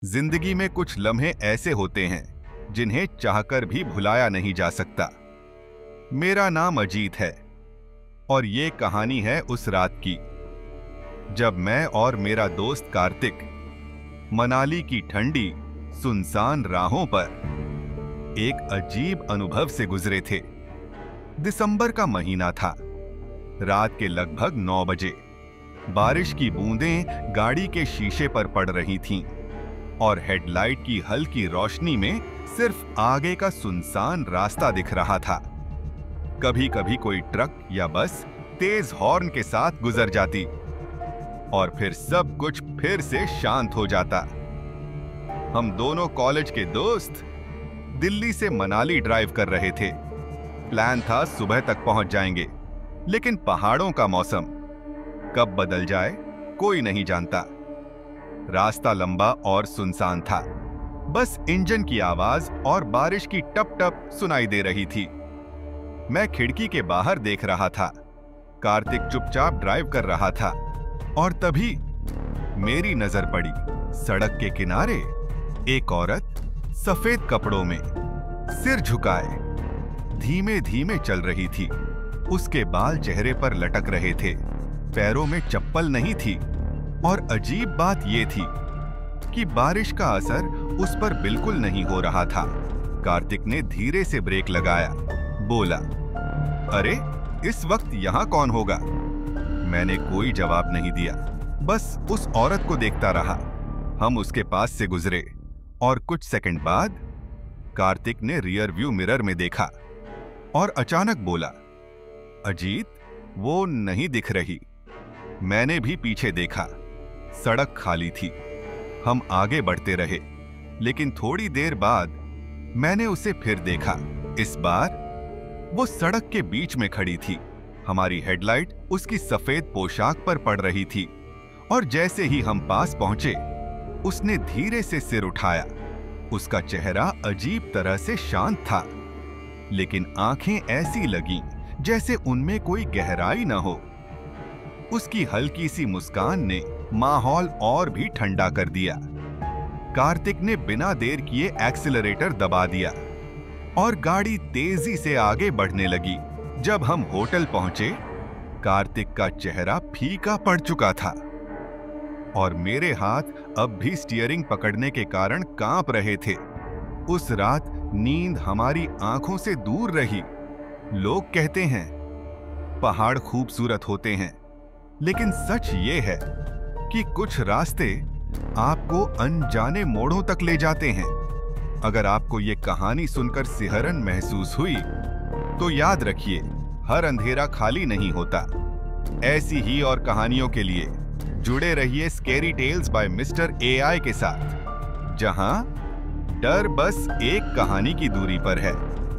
जिंदगी में कुछ लम्हे ऐसे होते हैं जिन्हें चाहकर भी भुलाया नहीं जा सकता। मेरा नाम अजीत है और ये कहानी है उस रात की जब मैं और मेरा दोस्त कार्तिक मनाली की ठंडी सुनसान राहों पर एक अजीब अनुभव से गुजरे थे। दिसंबर का महीना था। रात के लगभग 9 बजे बारिश की बूंदें गाड़ी के शीशे पर पड़ रही थीं और हेडलाइट की हल्की रोशनी में सिर्फ आगे का सुनसान रास्ता दिख रहा था। कभी कभी कोई ट्रक या बस तेज हॉर्न के साथ गुजर जाती और फिर सब कुछ फिर से शांत हो जाता। हम दोनों कॉलेज के दोस्त दिल्ली से मनाली ड्राइव कर रहे थे। प्लान था सुबह तक पहुंच जाएंगे, लेकिन पहाड़ों का मौसम कब बदल जाए कोई नहीं जानता। रास्ता लंबा और सुनसान था। बस इंजन की आवाज और बारिश की टप टप सुनाई दे रही थी। मैं खिड़की के बाहर देख रहा था। कार्तिक चुपचाप ड्राइव कर रहा था और तभी मेरी नजर पड़ी। सड़क के किनारे एक औरत सफेद कपड़ों में सिर झुकाए धीमे धीमे चल रही थी। उसके बाल चेहरे पर लटक रहे थे। पैरों में चप्पल नहीं थी और अजीब बात यह थी कि बारिश का असर उस पर बिल्कुल नहीं हो रहा था। कार्तिक ने धीरे से ब्रेक लगाया, बोला, अरे इस वक्त यहां कौन होगा? मैंने कोई जवाब नहीं दिया, बस उस औरत को देखता रहा। हम उसके पास से गुजरे और कुछ सेकंड बाद कार्तिक ने रियर व्यू मिरर में देखा और अचानक बोला, अजीत, वो नहीं दिख रही। मैंने भी पीछे देखा। सड़क खाली थी। हम आगे बढ़ते रहे, लेकिन थोड़ी देर बाद मैंने उसे फिर देखा। इस बार वो सड़क के बीच में खड़ी थी। हमारी हेडलाइट उसकी सफेद पोशाक पर पड़ रही थी और जैसे ही हम पास पहुंचे उसने धीरे से सिर उठाया। उसका चेहरा अजीब तरह से शांत था, लेकिन आंखें ऐसी लगीं जैसे उनमें कोई गहराई न हो। उसकी हल्की सी मुस्कान ने माहौल और भी ठंडा कर दिया। कार्तिक ने बिना देर किए एक्सीलरेटर दबा दिया और गाड़ी तेजी से आगे बढ़ने लगी। जब हम होटल पहुंचे, कार्तिक का चेहरा फीका पड़ चुका था और मेरे हाथ अब भी स्टीयरिंग पकड़ने के कारण कांप रहे थे। उस रात नींद हमारी आंखों से दूर रही। लोग कहते हैं पहाड़ खूबसूरत होते हैं, लेकिन सच ये है कि कुछ रास्ते आपको अनजाने मोड़ों तक ले जाते हैं। अगर आपको ये कहानी सुनकर सिहरन महसूस हुई तो याद रखिए, हर अंधेरा खाली नहीं होता। ऐसी ही और कहानियों के लिए जुड़े रहिए scary tales by mister AI के साथ, जहां डर बस एक कहानी की दूरी पर है।